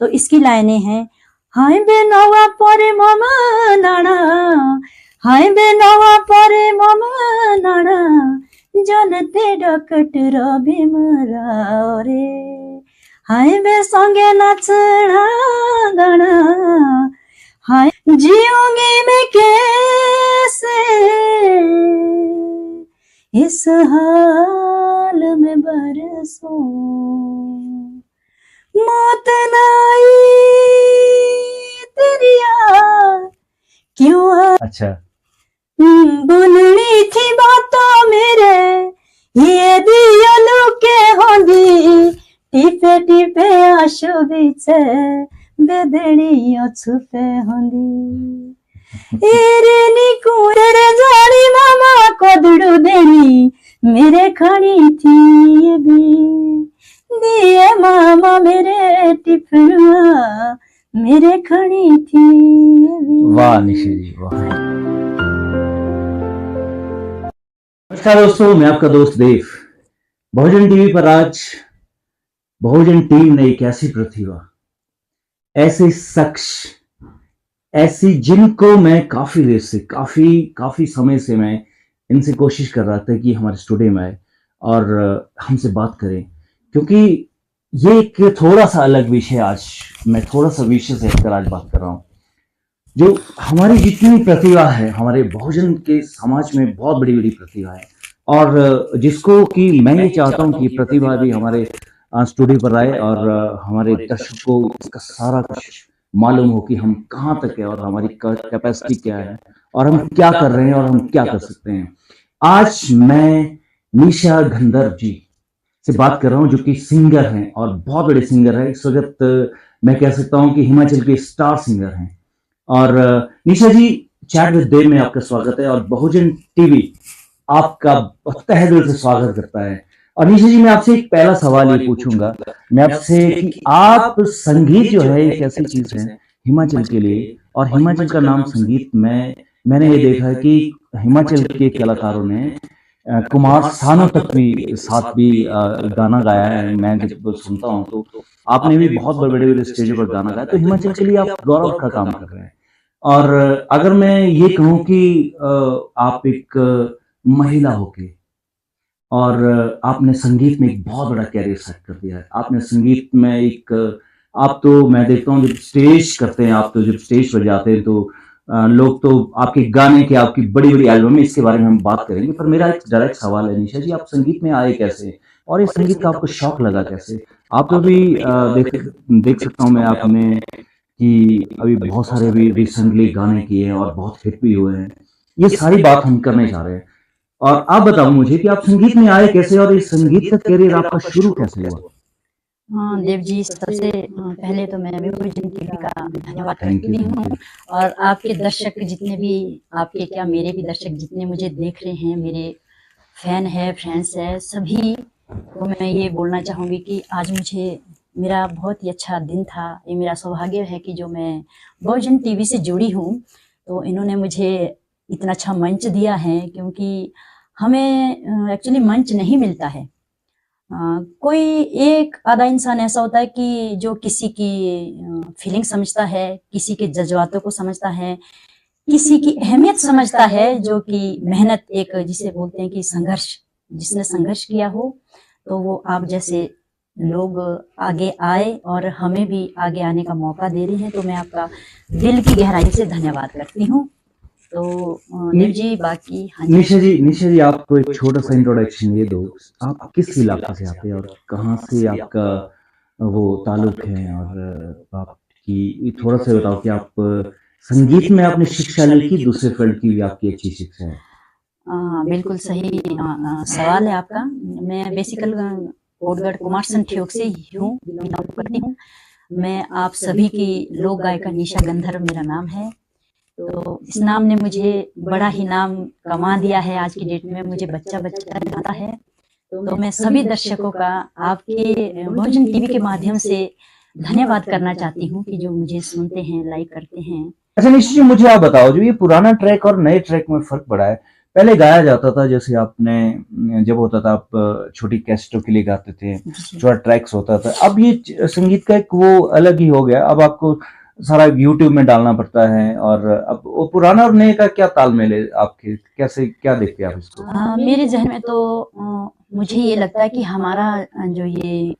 तो इसकी लाइनें हैं, हाय बेनवा परे मामा नाना, हाय बेनवा परे मामा नाना, जानते डॉक्टर भीमराव रे, हाय बे संगे नाचना गाना, हाय जियोंगी मैं कैसे इस हाल में बरसों, मौत नाई तेरी याद क्यों। अच्छा, बोलनी थी बातों मेरे ये दिया लुके होंदी, टिपे टिपे आशु बीचे बेदड़ियों छुपे होंदी, एरे कुरे जानी मामा कोदड़ू देनी मेरे खानी थी ये भी, दिए मामा मेरे टिफिनुआ मेरे खानी थी ये भी। वाह निशा जी, वाह। नमस्कार दोस्तों, मैं आपका दोस्त देव। बहुजन टीवी पर आज बहुजन टीम ने एक ऐसी प्रतिभा, ऐसे शख्स, ऐसी जिनको मैं काफी देर से काफी समय से मैं इनसे कोशिश कर रहा था कि हमारे स्टूडियो में आए और हमसे बात करें, क्योंकि ये एक थोड़ा सा अलग विषय, आज मैं थोड़ा सा विषय से हटकर आज बात कर रहा हूँ। जो हमारी जितनी प्रतिभा है, हमारे बहुजन के समाज में बहुत बड़ी बड़ी प्रतिभा है, और जिसको कि मैं ये चाहता हूँ कि प्रतिभा भी हमारे स्टूडियो पर आए और हमारे दर्शकों को इसका सारा कुछ मालूम हो कि हम कहाँ तक है और हमारी कैपेसिटी क्या है और हम क्या कर रहे हैं और हम क्या कर सकते हैं। आज मैं निशा गंधर्व जी से बात कर रहा हूँ, जो कि सिंगर हैं और बहुत बड़े सिंगर हैं। इस वक्त मैं कह सकता हूँ कि हिमाचल के स्टार सिंगर हैं। और निशा जी, चैट विद देव में आपका स्वागत है और बहुजन टीवी आपका तहे दिल से स्वागत करता है। और निशा जी, मैं आपसे एक पहला सवाल ये पूछूंगा मैं आपसे कि आप, संगीत जो है एक ऐसी चीज है हिमाचल के लिए, और हिमाचल का नाम संगीत में मैंने ये देखा है कि हिमाचल के कलाकारों ने कुमार सानू तक भी साथ भी गाना गाया है। मैं जब सुनता हूँ तो आपने भी बहुत बड़े बड़े स्टेजों पर गाना गाया, तो हिमाचल के लिए आप गौरव का काम कर रहे हैं। और अगर मैं ये कहूँ कि आप एक महिला होके और आपने संगीत में एक बहुत बड़ा कैरियर सेट कर दिया है, आपने संगीत में एक, आप तो मैं देखता हूँ जब स्टेज करते हैं, आप तो जब स्टेज पर जाते हैं तो लोग तो आपके गाने के, आपकी बड़ी बड़ी एल्बम में, इसके बारे में हम बात करेंगे। पर मेरा एक डायरेक्ट सवाल है निशा जी, आप संगीत में आए कैसे और ये संगीत का आपको शौक लगा कैसे? आप तो भी देख सकता हूँ मैं आपने कि अभी बहुत सारे भी रिसेंटली गाने किए हैं और बहुत हिट भी हुए हैं। ये सारी बात हम करने जा रहे हैं। और आप बताओ मुझे कि आप संगीत में आए कैसे और इस संगीत का करियर आपका शुरू कैसे हुआ? हाँ देव जी, सबसे पहले तो मैं बहुजन टीवी का धन्यवाद करती हूँ, और आपके दर्शक जितने भी, आपके क्या मेरे भी दर्शक जितने मुझे देख रहे हैं, मेरे फैन है, फ्रेंड्स है, सभी को मैं ये बोलना चाहूँगी कि आज मुझे, मेरा बहुत ही अच्छा दिन था। ये मेरा सौभाग्य है कि जो मैं बहुजन टीवी से जुड़ी हूँ, तो इन्होंने मुझे इतना अच्छा मंच दिया है, क्योंकि हमें एक्चुअली मंच नहीं मिलता है। कोई एक आधा इंसान ऐसा होता है कि जो किसी की फीलिंग समझता है, किसी के जज्बातों को समझता है, किसी की अहमियत समझता है, जो कि मेहनत, एक जिसे बोलते हैं कि संघर्ष, जिसने संघर्ष किया हो, तो वो आप जैसे लोग आगे आए और हमें भी आगे आने का मौका दे रहे हैं। तो मैं आपका दिल की गहराई से धन्यवाद करती हूँ। तो देव जी, बाकी निशा जी आपको एक छोटा सा इंट्रोडक्शन ये दो, आप किस इलाके से आते हैं और कहाँ से आपका वो ताल्लुक है, और आपकी थोड़ा सा बताओ कि आप संगीत में आपने शिक्षा ली कि दूसरे फील्ड की भी आपकी अच्छी शिक्षा है? बिल्कुल सही सवाल है आपका। मैं बेसिकल कोटगढ़ कुमार संठियोग से हूँ, बिलोंग करती हूँ। मैं आप सभी की लोक गायिका निशा गंधर्व मेरा नाम है। तो इस नाम ने मुझे बड़ा ही नाम कमा दिया है। आज की डेट में मुझे बच्चा जाता है। तो मैं सभी दर्शकों का आपके बहुजन टीवी के माध्यम से धन्यवाद करना चाहती हूँ कि जो मुझे सुनते हैं, लाइक करते हैं। अच्छा निशा जी, मुझे आप बताओ, जो ये पुराना ट्रैक और नए ट्रैक में फर्क पड़ा है, पहले गाया जाता था, जैसे आपने जब होता था आप छोटी कैसेटों के लिए गाते थे, जी छोटा ट्रैक्स होता था। अब ये संगीत का एक वो अलग ही हो गया, अब आपको सारा यूट्यूब में डालना पड़ता है। और अब वो पुराना और नए का क्या तालमेल है आपके, कैसे क्या देखते हैं आप इसको? मेरे जहन में तो मुझे ये लगता है कि हमारा जो ये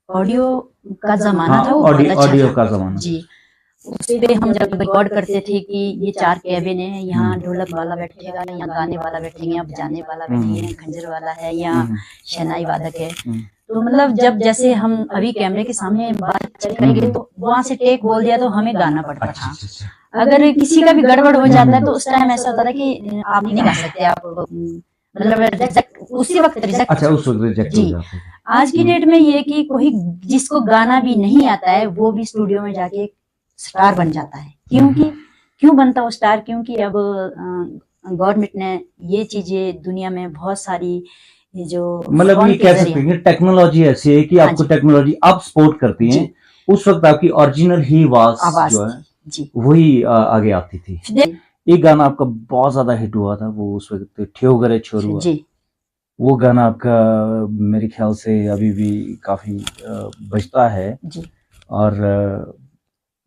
ऑडियो का ज़माना हाँ, था वो बहुत ऑडियो अच्छा ऑडियो था। का ज़माना। जी, उसपे हम जब रिकॉर्ड करते थे कि ये 4 कैबिन हैं, यहाँ ढोलक वाला बैठेगा, यहाँ गाने वाला बैठेंगे, यहाँ बजाने वाला बैठेंगे, खंजर वाला है, यहाँ शहनाई वादक है। तो मतलब जब जैसे हम अभी कैमरे के सामने बात करेंगे तो वहाँ से टेक बोल दिया तो हमें गाना पड़ता अच्छा, था। अच्छा, अच्छा। अगर किसी का भी गड़बड़ हो जाता है तो उस टाइम ऐसा होता था कि आप नहीं गा सकते, आप मतलब रिजेक्ट उसी वक्त रिजेक्ट। अच्छा, उस वक़्त रिजेक्ट हो जी, जाते थे। आज की डेट में ये कि कोई जिसको गाना भी नहीं आता है वो भी स्टूडियो में जाके स्टार बन जाता है। क्योंकि क्यों बनता है वो स्टार? क्योंकि अब गवर्नमेंट ने ये चीजें दुनिया में बहुत सारी ये जो मतलब फोन ये के कह सकते जरिए हैं कि टेक्नोलॉजी ऐसी है कि हाँ आपको जी टेक्नोलॉजी आप सपोर्ट करती हैं। जी उस वक़्त आपकी ओरिजिनल ही आवाज़ आवाज जो है थी जी। वही आगे आती थी। फिर एक गाना आपका बहुत ज़्यादा हिट हुआ था, वो उस वक़्त ठेओ करे छोरुआ। जी वो गाना आपका मेरे ख़्याल से अभी भी काफ़ी बजता है। जी और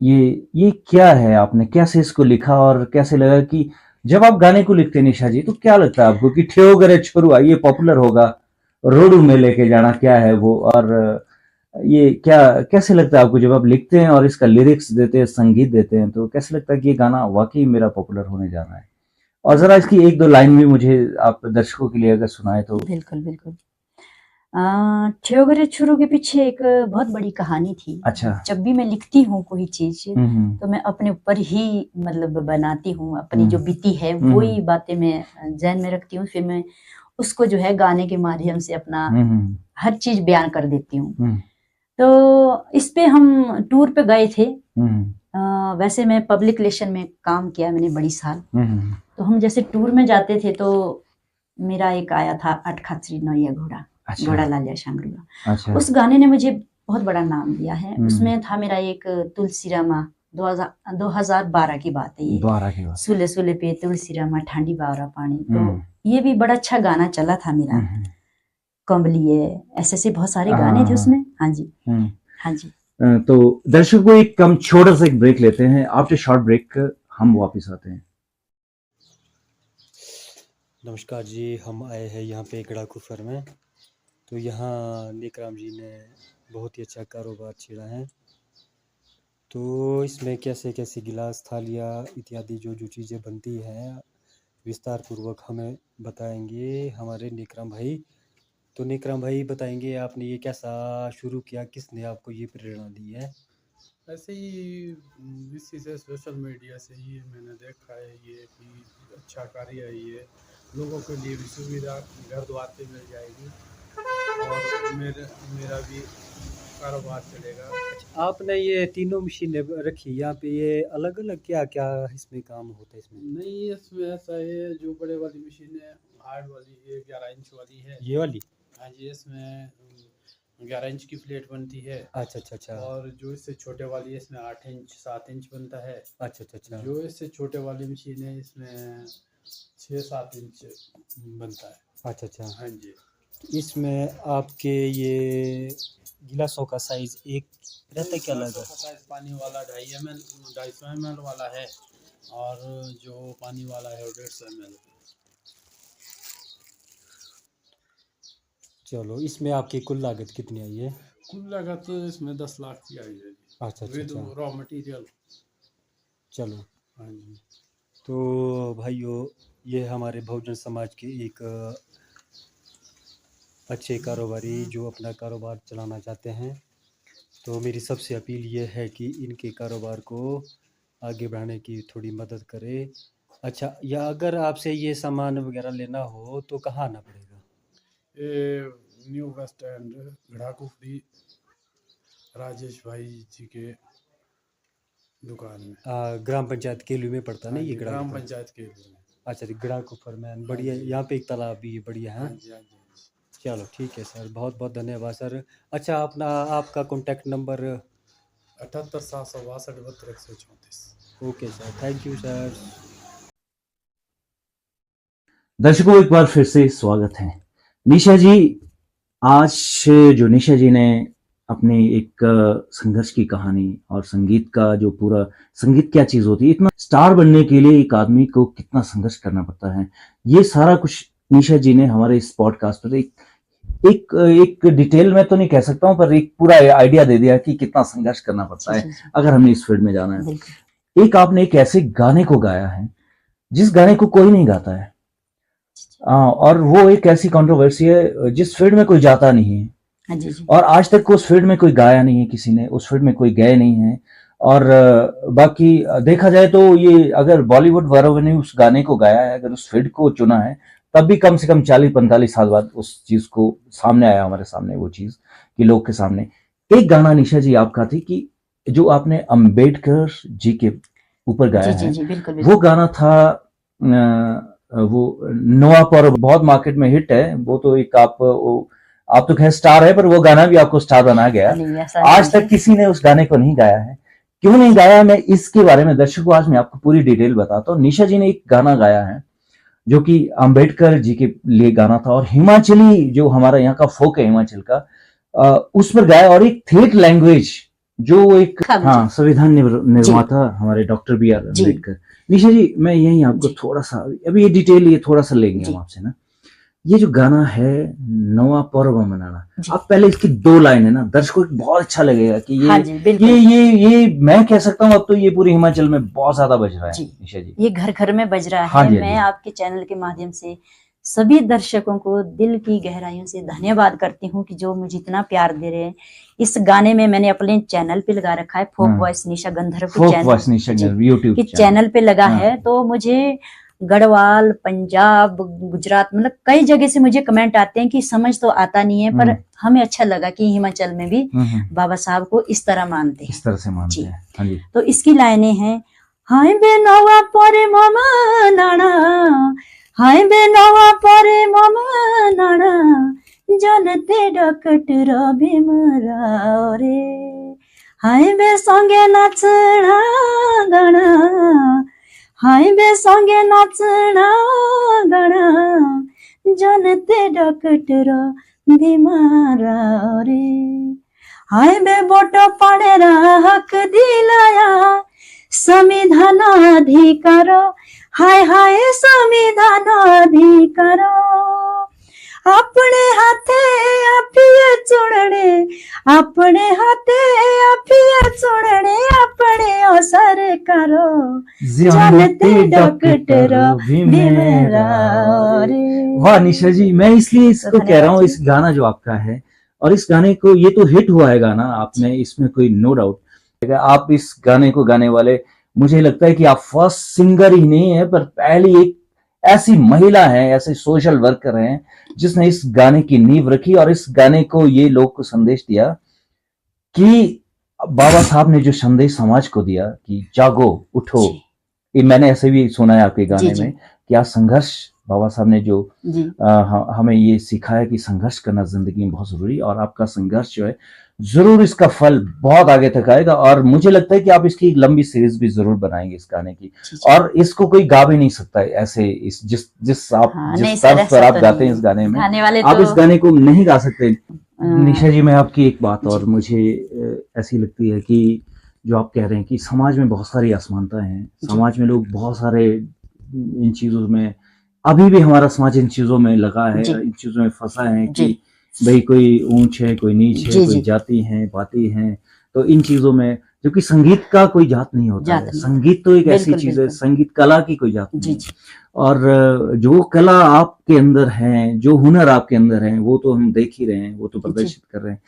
ये क्या है, आपने कैसे इसको लिखा और कैसे लगा कि जब आप गाने को लिखते हैं निशा जी, तो क्या लगता है आपको कि ठेओ करे छोरुआ ये पॉपुलर होगा, रोडू में लेके जाना क्या है वो? और ये क्या कैसे लगता है आपको जब आप लिखते हैं और इसका लिरिक्स देते हैं, संगीत देते हैं, तो कैसे लगता है कि ये गाना वाक़ई मेरा पॉपुलर होने जा रहा है? और ज़रा इसकी 1-2 लाइन भी मुझे आप दर्शकों के लिए अगर सुनाएँ तो। बिल्कुल बिल्कुल। ठेवगरे छुरू के पीछे एक बहुत बड़ी कहानी थी। अच्छा। जब भी मैं लिखती हूँ कोई चीज़ हुँ, तो मैं अपने ऊपर ही मतलब बनाती हूँ, अपनी जो हुँ। बीती है वही बातें मैं ज़हन में रखती हूँ, फिर मैं उसको जो है गाने के माध्यम से अपना हुँ, हर चीज़ बयान कर देती हूँ। हुँ, तो इस पे हम टूर पे गए थे। हुँ, वैसे मैं पब्लिक रिलेशन में काम किया मैंने बड़ी साल। हुँ। तो हम जैसे टूर में जाते थे तो मेरा एक आया था अट खाचरी नौया घोड़ा, अच्छा। घोड़ा लालिया शांगरुआ। अच्छा। उस गाने ने मुझे बहुत बड़ा नाम दिया है। हुँ। उसमें था मेरा एक तुलसी रामा 2012 की बात है ये। 12 की बात। सुले सुले पे तुलसी रामा ठांडी बावरा पानी। तो हुँ। ये भी बड़ा अच्छा गाना चला था मेरा। हुँ, हुँ। कमलिए ऐसे-ऐसे बहुत सारे गाने थे हाँ, उसमें। हाँ जी, हुँ। हाँ जी। तो दर्शकों को एक हम छोटा-सा एक ब्रेक लेते हैं। आफ्टर शॉर्ट ब्रेक हम वापस आते हैं। नमस्कार जी, हम आए हैं यहाँ पे गड़ाकू फर में। तो यहाँ नेकराम जी ने बहुत ही अच्छा कारोबार छेड़ा है। तो इसमें कैसे कैसे गिलास थालियाँ इत्यादि जो जो चीज़ें बनती हैं विस्तार पूर्वक हमें बताएंगे हमारे नेकराम भाई। तो नेकराम भाई बताएंगे आपने ये कैसा शुरू किया, किसने आपको ये प्रेरणा दी है? ऐसे ही इसी से सोशल मीडिया से ही मैंने देखा है ये कि अच्छा कार्य है ये, लोगों के लिए भी सुविधा घर द्वार पे मिल जाएगी और मेरा भी कारोबार चलेगा। आपने ये तीनों मशीनें रखी यहाँ पे, ये अलग अलग क्या क्या इसमें काम होता है इसमें? नहीं, इसमें ऐसा है जो बड़े वाली मशीन है हार्ड वाली ये 11 इंच वाली है। ये वाली? हाँ जी, इसमें 11 इंच की प्लेट बनती है। अच्छा अच्छा अच्छा। और जो इससे छोटे वाली है इसमें 8 इंच 7 इंच बनता है। अच्छा अच्छा अच्छा। जो इससे छोटे वाली मशीन है इसमें 6-7 इंच बनता है। अच्छा अच्छा। हाँ जी। इसमें आपके ये गिलासों का साइज एक रहता है क्या अलग? गिलासों का साइज पानी वाला 250 ml वाला है और जो पानी वाला है वो 150 ml। चलो, इसमें आपकी कुल लागत कितनी आई है? कुल लागत इसमें 10 लाख की आई है जी, अच्छा अच्छा विद अच्छा। Raw material. चलो, हाँ जी। तो भाइयों ये हमारे बहुजन समाज के एक अच्छे कारोबारी जो अपना कारोबार चलाना चाहते हैं। तो मेरी सबसे अपील ये है कि इनके कारोबार को आगे बढ़ाने की थोड़ी मदद करें। अच्छा, या अगर आपसे ये सामान वगैरह लेना हो तो कहाँ आना पड़ेगा? ये न्यू बस स्टैंड घड़ाकुफरी राजेश भाई जी के दुकान में। ग्राम पंचायत केलू में पड़ता हाँ नहीं ये जी, गड़ा ग्राम कुफर? पंचायत के लिए। अच्छा, गड़ा कुफर में बढ़िया। हाँ जी। यहाँ पे एक तालाब भी है बढ़िया है। हाँ जी, हाँ जी, हाँ जी। चलो ठीक है सर, बहुत बहुत धन्यवाद सर। अच्छा, अपना आपका contact number? 78 762 62 134। Okay sir, thank you sir. दर्शकों, एक बार फिर से स्वागत है। निशा जी, आज जो निशा जी ने अपनी एक संघर्ष की कहानी और संगीत का जो पूरा, संगीत क्या चीज होती है, इतना स्टार बनने के लिए एक आदमी को कितना संघर्ष करना पड़ता है, ये सारा कुछ निशा जी ने हमारे इस पॉडकास्ट पर एक डिटेल में तो नहीं कह सकता हूं, पर एक पूरा आइडिया दे दिया कि कितना संघर्ष करना पड़ता है अगर हमने इस फील्ड में जाना है। एक आपने एक ऐसे गाने को गाया है जिस गाने को कोई नहीं गाता है, और वो एक ऐसी कंट्रोवर्सी है जिस फील्ड में कोई जाता नहीं है, और आज तक उस फील्ड में कोई गाया नहीं है, किसी ने उस फील्ड में कोई गए नहीं है। और बाकी देखा जाए तो ये अगर बॉलीवुड वालों ने उस गाने को गाया है, अगर उस फील्ड को चुना है, तब भी कम से कम 40-45 साल बाद उस चीज को सामने आया, हमारे सामने वो चीज कि लोग के सामने। एक गाना निशा जी आपका थी कि जो आपने अंबेडकर जी के ऊपर गाया है, बिल्कुल। वो गाना था वो नोआ पर, बहुत मार्केट में हिट है वो तो। एक आप तो खैर स्टार है, पर वो गाना भी आपको स्टार बना गया। आज तक किसी ने उस गाने को नहीं गाया है, क्यों नहीं गाया, मैं इसके बारे में दर्शकों आज मैं आपको पूरी डिटेल बताता हूँ। निशा जी ने एक गाना गाया है जो कि अंबेडकर जी के लिए गाना था, और हिमाचली जो हमारा यहाँ का फोक है हिमाचल का, उस पर गाया, और एक थेट लैंग्वेज जो एक संविधान निर्माता हमारे डॉक्टर बी आर अम्बेडकर। निशा जी, मैं यही आपको थोड़ा सा अभी ये डिटेल ये थोड़ा सा लेंगे हम आपसे ना। ये जो गाना है नवा पर्व मनाना, आप पहले इसकी 2 लाइन है ना, दर्शकों को बहुत अच्छा लगेगा कि ये मैं कह सकता हूँ अब तो ये पूरे हिमाचल में बहुत ज्यादा बज रहा है निशा जी, ये घर घर में बज रहा है। मैं आपके चैनल के माध्यम से सभी दर्शकों को दिल की गहराइयों से धन्यवाद करती हूँ कि जो मुझे इतना प्यार दे रहे हैं। इस गाने में मैंने अपने चैनल पे लगा रखा है, फोक वॉइस निशा गंधर्व यूट्यूब चैनल पे लगा है। तो मुझे गढ़वाल, पंजाब, गुजरात, मतलब कई जगह से मुझे कमेंट आते हैं कि समझ तो आता नहीं है, पर हमें अच्छा लगा कि हिमाचल में भी बाबा साहब को इस तरह मानते हैं, इस तरह से मानते हैं। हाँ जी। तो इसकी लाइनें हैं, हाय बेनवा परे मामा नाना, हाय बेनवा परे मामा नाना, जानते डॉक्टर भीमराव रे, हाय बे संगे नाचना गाना, हाय बे संगे नाचना गाना, जानते डॉक्टर भीमराव रे, हाय बे बोटो पाड़ेरा हक दिलाया संविधान अधिकार, हाय हाय संविधान अधिकार, अपने हाथे आपिया चुनने, अपने हाथे आपिया चुनने, अपने असर करो जानते डॉक्टर भीमराव रे। वाह निशा जी, मैं इसलिए इसको कह रहा हूँ, इस गाना जो आपका है, और इस गाने को ये तो हिट हुआ है गाना आपने, इसमें कोई नो डाउट। आप इस गाने को गाने वाले, मुझे लगता है कि आप फर्स्ट सिंगर ही नहीं है, पर पहली एक ऐसी महिला है, ऐसे सोशल वर्कर हैं जिसने इस गाने की नींव रखी, और इस गाने को ये लोग को संदेश दिया कि बाबा साहब ने जो संदेश समाज को दिया कि जागो उठो, ये मैंने ऐसे भी सुना है आपके गाने में कि आज संघर्ष, बाबा साहब ने जो हमें ये सिखाया कि संघर्ष करना जिंदगी में बहुत जरूरी, और आपका संघर्ष जो है जरूर इसका फल बहुत आगे तक आएगा, और मुझे लगता है कि आप इसकी लंबी सीरीज भी जरूर बनाएंगे इस गाने की, और इसको कोई गा भी नहीं सकता है ऐसे, इस जिस तर्ज पर आप गाते हैं इस गाने में, आप इस गाने को नहीं गा सकते। निशा जी, मैं आपकी एक बात और मुझे ऐसी लगती है कि जो आप कह रहे हैं कि समाज में बहुत सारी असमानता है, समाज में लोग बहुत सारे इन चीजों में, अभी भी हमारा समाज इन चीजों में लगा है, इन चीजों में फंसा है कि भाई कोई ऊंच है, कोई नीच है, कोई जाति है, पाति है, तो इन चीजों में, जो कि संगीत का कोई जात नहीं होता है, संगीत तो एक ऐसी चीज है, संगीत कला की कोई जात नहीं, और जो कला आपके अंदर है, जो हुनर आपके अंदर है, वो तो हम देख ही रहे हैं, वो तो प्रदर्शित कर रहे हैं।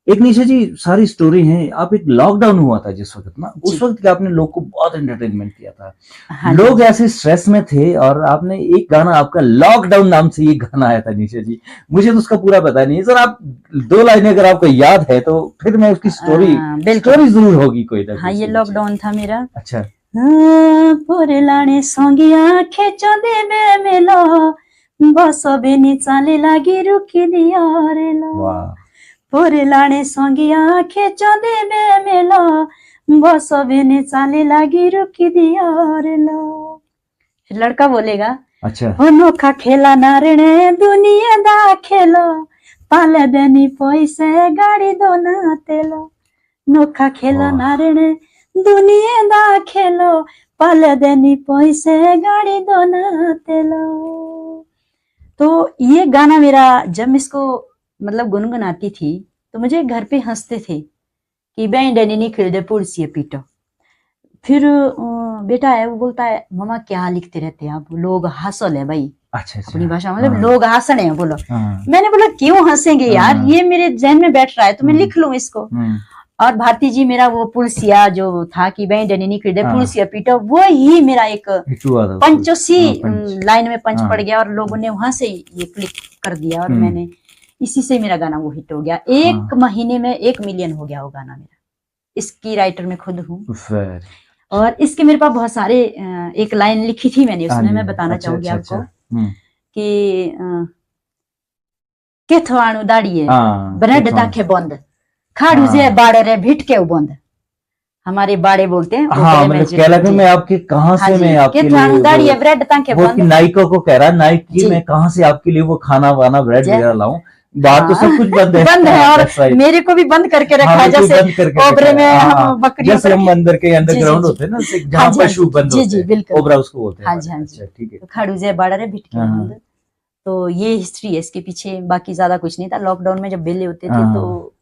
एक निशा जी, सारी स्टोरी है, आप एक लॉकडाउन हुआ था जिस वक्त ना, उस वक्त आपने लोग को बहुत एंटरटेनमेंट किया था, लोग ऐसे स्ट्रेस में थे, और आपने एक गाना आपका लॉकडाउन नाम से ये गाना आया था निशा जी, मुझे तो उसका पूरा पता नहीं है सर, आप 2 लाइनें अगर आपको याद है तो फिर मैं उसकी स्टोरी जरूर होगी कोई ना। हाँ, ये लॉकडाउन था मेरा। अच्छा। पोरे लाने संगिया खेचो देबे मेलो, बसो बेनी चाले लागी रुकी दिया रे लो, वाह, पोरे लाने संगिया खेचो देबे मेलो, बसो बेनी चाले लागी रुकी दिया रे लो। लड़का बोलेगा, अच्छा अनोखा खेला नारणे दुनिया दा खेलो पाले देनी पैसे गाड़ी दोना तेलो नोखा खेला वाह। नारणे दुनिया दा खेलो पाले देनी पैसे गाड़ी दोना तेलो। तो ये गाना मेरा जब मैं इसको मतलब गुनगुनाती थी तो मुझे घर पे हंसते थे कि बैंडनी निकल दे पुरसिए पीटो। फिर बेटा है वो बोलता है मम्मा क्या लिखते रहते हैं आप, लोग हंसल है भाई। अच्छा अच्छा अपनी भाषा में मतलब हाँ, लोग हंसने हैं बोलो। हाँ, मैंने बोला क्यों हंसेंगे यार, हाँ। ये मेरे जहन में बैठ रहा है तो मैं लिख लूं इसको। हम्म, और भारती जी मेरा वो पुलसिया जो था कि बैंडनी निकल दे हाँ। पुलसिया पीटो, वो ही मेरा एक हिट हुआ था पंचोसी हाँ, पंच। लाइन में पंच हाँ। पड़ गया और लोगों ने वहां से ये क्लिक कर दिया और हम्म। मैंने इसी से मेरा गाना वो हिट हो गया। एक महीने में 1 मिलियन हो गया वो गाना मेरा। इसकी राइटर मैं खुद हूँ Very. और इसके मेरे पास बहुत सारे एक लाइन लिखी थी मैंने हाँ उसमें, जी, मैं बताना अच्छा चाहूंगी अच्छा आपको अच्छा कि केथवाणु दाड़िए हाँ ब्रेड केथवाणु। ताखे बंद खाड़ू जे हाँ। बाड़े रे भिट के बंद, हमारे बाड़े बोलते हैं हाँ ओपरे में मतलब जी- कह लगा जी। मैं आपके कहाँ हाँ से जी, मैं आपके केथवाणु लिए दाड़िए ब्रेड ताखे वो बंद। नाइको को कह रहा नाइक की जी। मैं कहाँ से आपके लिए वो खाना वाना ब्रेड जय- वगैरह लाऊं, बाहर तो हाँ, सब कुछ बंद है बंद है और That's right. मेरे को भी बंद करके रखा हाँ, है बिल्कुल जैसे बंद करके रखा ओबरे है। में हाँ, हम बकरियों जैसे हम अंदर के अंडरग्राउंड जी। होते हैं ना हाँ जहाँ जी, हाँ पशु जी, बंद जी, होते जी, हैं, बिल्कुल। ओबरा उसको बोलते हैं हाँ जी, हाँ जी। अच्छा ठीक है खाड़ू जे बाड़ा रे भिट के हाँ, बंद। तो ये हिस्ट्री है इसके पीछे, बाकी ज्यादा कुछ नहीं था। लॉकडाउन में जब बेले होते थे हाँ। तो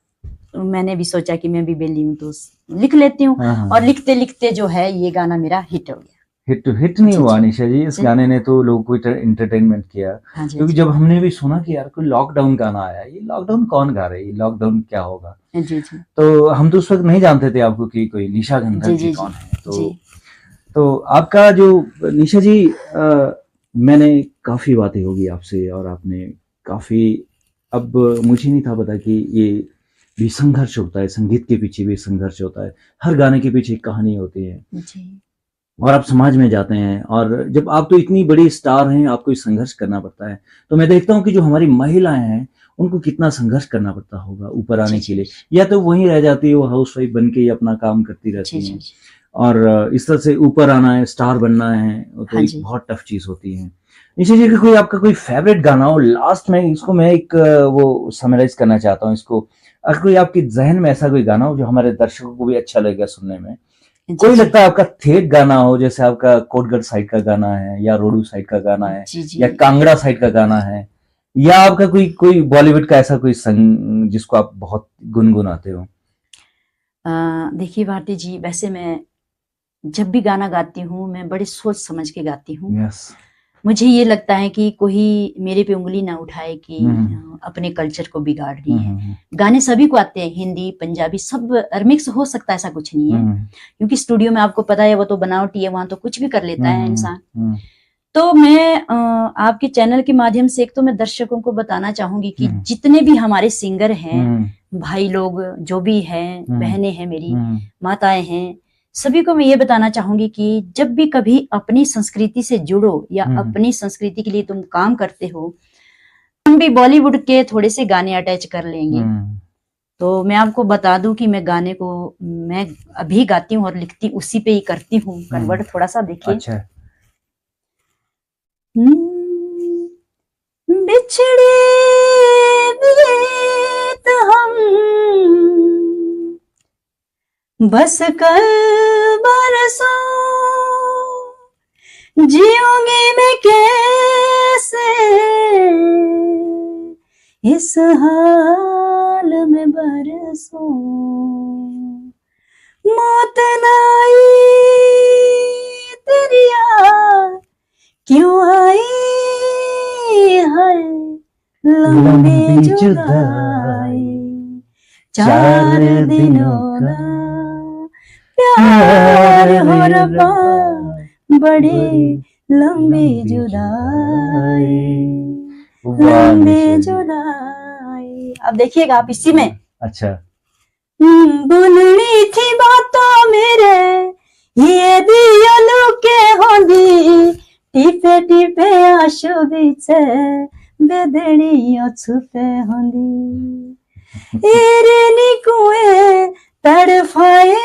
मैंने भी सोचा कि मैं भी बेली हूँ तो लिख लेती हूँ हाँ, हाँ। और लिखते लिखते जो है ये गाना मेरा हिट हो गया। हिट नहीं जी, हुआ जी। निशा जी, इस जी। गाने ने तो लोगों को इंटरटेनमेंट किया। हाँ जी, क्योंकि जी। जब हमने भी सुना कि यार कोई लॉकडाउन गाना आया, ये लॉकडाउन कौन गा रहा है, ये लॉकडाउन क्या होगा, जी, जी। तो हम तो उस वक्त नहीं जानते थे आपको कि कोई निशा गंधर जी, जी जी, कौन जी। है। जी। तो आपका जो निशा जी मैंने काफी बातें होगी आपसे और आपने काफी, अब मुझे नहीं था पता कि ये भी संघर्ष होता है, संगीत के पीछे भी संघर्ष होता है, हर गाने के पीछे एक कहानी होती है जी। और आप समाज में जाते हैं और जब आप तो इतनी बड़ी स्टार हैं आपको ये संघर्ष करना पड़ता है। तो मैं देखता हूँ कि जो हमारी महिलाएं हैं उनको कितना संघर्ष करना पड़ता होगा ऊपर आने जी, के लिए, जी। या तो वहीं रह जाती है वो हाउस वाइफ बन के ही अपना काम करती जी, रहती जी, हैं, जी। और इस तरह से ऊपर आना है, स्टार बनना है, वो तो हाँ एक जी। बहुत टफ चीज होती है। निशा जी कोई आपका कोई फेवरेट गाना हो लास्ट में, इसको मैं एक वो समराइज करना चाहता हूँ इसको, अगर कोई आपके जहन में ऐसा कोई गाना हो जो हमारे दर्शकों को भी अच्छा लगेगा सुनने में, जी, कोई जी। लगता है आपका थेट गाना हो, जैसे आपका कोटगढ़ साइड का गाना है या रोडू साइड का गाना है जी, जी। या कांगड़ा साइड का गाना है, या आपका कोई कोई बॉलीवुड का ऐसा कोई संग जिसको आप बहुत गुनगुनाते हो। देखिए भारती जी, वैसे मैं जब भी गाना गाती हूँ मैं बड़ी सोच समझ के गाती हूँ। यस मुझे ये लगता है कि कोई मेरे पे उंगली ना उठाए कि हम्म। अपने कल्चर को बिगाड़ रही है। हम्म, गाने सभी को आते हैं, हिंदी पंजाबी सब मिक्स हो सकता है, ऐसा कुछ नहीं है। हम्म, क्योंकि स्टूडियो में आपको पता है वो तो बनावटी है, वहां तो कुछ भी कर लेता है इंसान। हम्म, तो मैं आपके चैनल के माध्यम से एक तो मैं दर्शकों को बताना चाहूंगी कि जितने भी हमारे सिंगर हैं, भाई लोग जो भी हैं, बहनें हैं, मेरी माताएं हैं, सभी को मैं ये बताना चाहूंगी कि जब भी कभी अपनी संस्कृति से जुड़ो या अपनी संस्कृति के लिए तुम काम करते हो, हम भी बॉलीवुड के थोड़े से गाने अटैच कर लेंगे। तो मैं आपको बता दूं कि मैं गाने को मैं अभी गाती हूँ और लिखती उसी पे ही करती हूँ कन्वर्ट। थोड़ा सा देखिए। अच्छा बिछड़े बीत हम बस कल बरसों, जियोंगी मैं कैसे इस हाल में बरसों, मौत नाई तेरी याद क्यों आई है लंबी जुदाई, 4 दिनों का प्यार हो रब्बा बड़ी लंबी जुदाई, लंबी जुदाई। अब देखिएगा आप इसी में। अच्छा बोलनी थी बातों मेरे ये दिया लुके होंदी, टिपे टिपे आशु बीचे बेदनी छुपे होंदी, एरे निकुए तड़फाए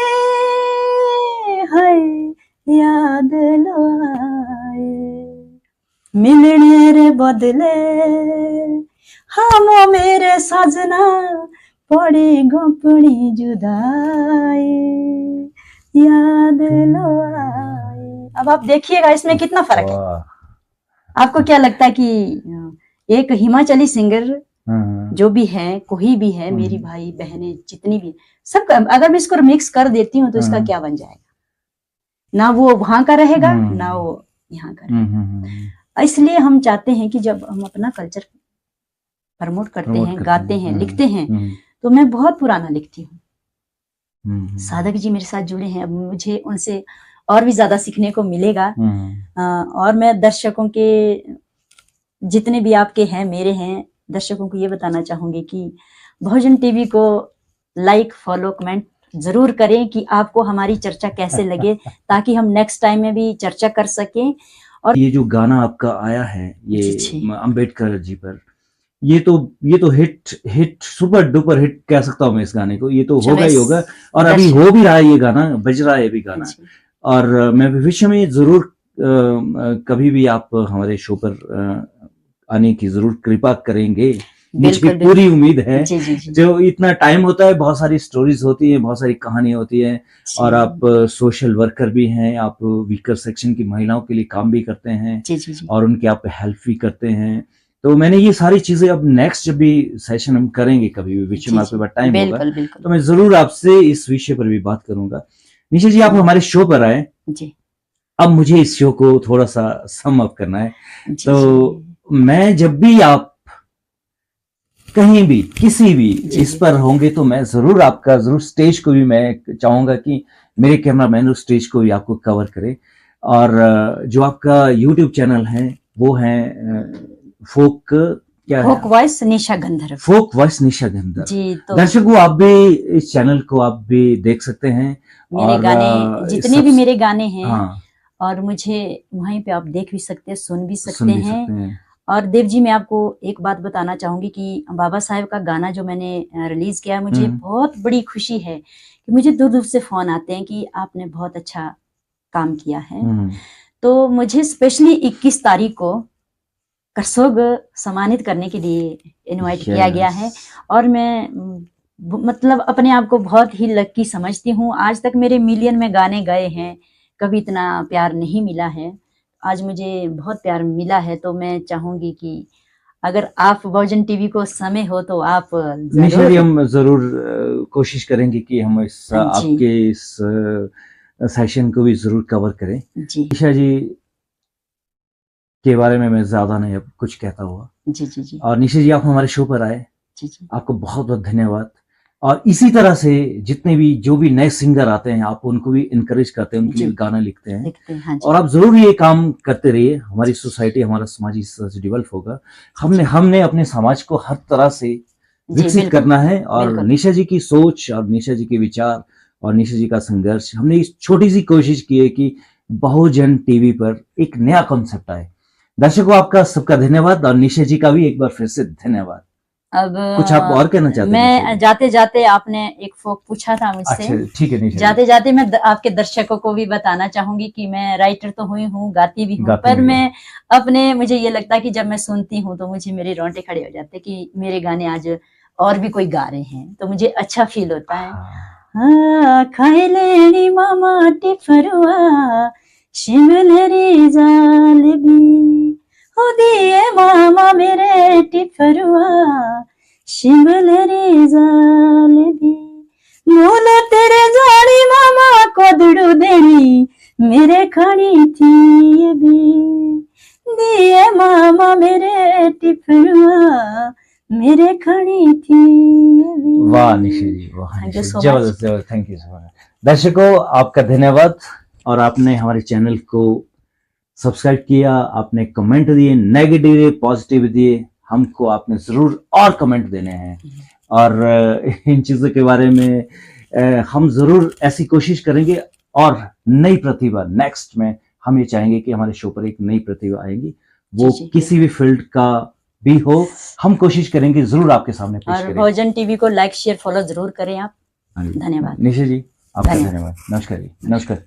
है याद लो आए, मिलने रे बदले हम मेरे सजना पड़े गोपड़ी जुदाई याद लो आए। अब आप देखिएगा इसमें कितना फर्क है। वाह। आपको क्या लगता है कि एक हिमाचली सिंगर जो भी है, कोई भी है, मेरी भाई बहनें जितनी भी, सब अगर मैं इसको मिक्स कर देती हूँ तो इसका क्या बन जाएगा? ना वो वहां का रहेगा ना वो यहाँ का रहेगा। इसलिए हम चाहते हैं कि जब हम अपना कल्चर प्रमोट करते हैं, गाते हैं, लिखते हैं, तो मैं बहुत पुराना लिखती हूँ। साधक जी मेरे साथ जुड़े हैं, अब मुझे उनसे और भी ज्यादा सीखने को मिलेगा। और मैं दर्शकों के जितने भी आपके हैं, मेरे हैं, दर्शकों को ये बताना चाहूंगी कि बहुजन टीवी को लाइक, फॉलो, कमेंट जरूर करें कि आपको हमारी चर्चा कैसे लगे, ताकि हम नेक्स्ट टाइम में भी चर्चा कर सकें। और ये जो गाना आपका आया है ये अंबेडकर जी पर, ये तो हिट सुपर डुपर हिट कह सकता हूँ मैं इस गाने को। ये तो होगा ही होगा, और अभी हो भी रहा है, ये गाना बज रहा है अभी गाना। और मैं भविष्य में जरूर कभी भी आप हमारे शो पर आने की जरूर कृपा करेंगे, मुझे पूरी उम्मीद है। जो इतना टाइम होता है, बहुत सारी स्टोरीज होती है, बहुत सारी कहानी होती है, और आप सोशल वर्कर भी हैं, आप वीकर सेक्शन की महिलाओं के लिए काम भी करते हैं, और उनकी आप हेल्प भी करते हैं। तो मैंने ये सारी चीजें अब नेक्स्ट जब भी सेशन हम करेंगे, कभी भी विषय में आपके पास टाइम होगा तो मैं जरूर आपसे इस विषय पर भी बात करूंगा। निशा जी, आप हमारे शो पर आए, अब मुझे इस शो को थोड़ा सा सम अप करना है। तो मैं जब भी आप कहीं भी किसी भी इस पर होंगे तो मैं जरूर आपका जरूर स्टेज को भी मैं चाहूंगा कि मेरे कैमरामैन उस स्टेज को भी आपको कवर करे। और जो आपका यूट्यूब चैनल है वो है फोक वॉइस निशा गंधर्व, फोक वॉइस निशा गंधर्व जी। तो दर्शकों, आप भी इस चैनल को आप भी देख सकते हैं, मेरे और गाने जितने भी मेरे गाने हैं, और मुझे वहीं पे आप देख भी सकते हैं, सुन भी सकते हैं। और देव जी, मैं आपको एक बात बताना चाहूंगी कि बाबा साहेब का गाना जो मैंने रिलीज किया है, मुझे बहुत बड़ी खुशी है कि मुझे दूर दूर से फोन आते हैं कि आपने बहुत अच्छा काम किया है। तो मुझे स्पेशली 21 तारीख को करसोग सम्मानित करने के लिए इनवाइट किया गया है, और मैं मतलब अपने आप को बहुत ही लकी समझती हूँ। आज तक मेरे मिलियन में गाने गए हैं, कभी इतना प्यार नहीं मिला है, आज मुझे बहुत प्यार मिला है। तो मैं चाहूंगी कि अगर आप बहुजन टीवी को समय हो तो आप निशा जी, हम जरूर कोशिश करेंगे कि हम इस आपके इस सेशन को भी जरूर कवर करें। निशा जी के बारे में मैं ज्यादा नहीं अब कुछ कहता हुआ। जी। और निशा जी, आप हमारे शो पर आए, आपको बहुत बहुत धन्यवाद। और इसी तरह से जितने भी जो भी नए सिंगर आते हैं, आप उनको भी इनकरेज करते हैं, उनके लिए गाना लिखते हैं। और आप जरूर ये काम करते रहिए, हमारी सोसाइटी, हमारा समाज इस तरह से डेवलप होगा। हमने अपने समाज को हर तरह से विकसित करना है, और निशा जी की सोच और निशा जी के विचार और निशा जी का संघर्ष, हमने इस छोटी सी कोशिश की है कि बहुजन टीवी पर एक नया कॉन्सेप्ट आए। दर्शकों, आपका सबका धन्यवाद, और निशा जी का भी एक बार फिर से धन्यवाद। अब कुछ आप और कहना चाहते हैं? मैं जाते जाते, आपने एक फोक पूछा था मुझसे, अच्छा, ठीक है। जाते जाते मैं आपके दर्शकों को भी बताना चाहूंगी कि मैं राइटर तो हुई हूँ, गाती भी हूँ, पर मैं अपने, मुझे ये लगता है कि जब मैं सुनती हूँ तो मुझे मेरे रोंगटे खड़े हो जाते कि मेरे गाने आज और भी कोई गा रहे हैं, तो मुझे अच्छा फील होता है। खाए लेनी मामा टिफरुआ शिमलेरी जालबी, हो दिए मामा मेरे टिफरुआ शिमलेरी जालबी, मोलो तेरे जानी मामा कोदड़ू देनी मेरे खानी थी ये भी, दिए मामा मेरे टिफरुआ मेरे खानी थी ये भी। वाह निशा जी, वाह, जबरदस्त, थैंक यू सो मच। दर्शकों, आपका धन्यवाद, और आपने हमारे चैनल को सब्सक्राइब किया, आपने कमेंट दिए, नेगेटिव दिए, पॉजिटिव दिए, हमको आपने जरूर और कमेंट देने हैं। और इन चीजों के बारे में हम जरूर ऐसी कोशिश करेंगे, और नई प्रतिभा नेक्स्ट में हम ये चाहेंगे कि हमारे शो पर एक नई प्रतिभा आएगी, वो किसी भी फील्ड का भी हो, हम कोशिश करेंगे जरूर आपके सामने पेश करें। बहुजन टीवी को लाइक, शेयर, फॉलो जरूर करें आप। धन्यवाद निशा जी, आपका धन्यवाद। नमस्कार जी, नमस्कार।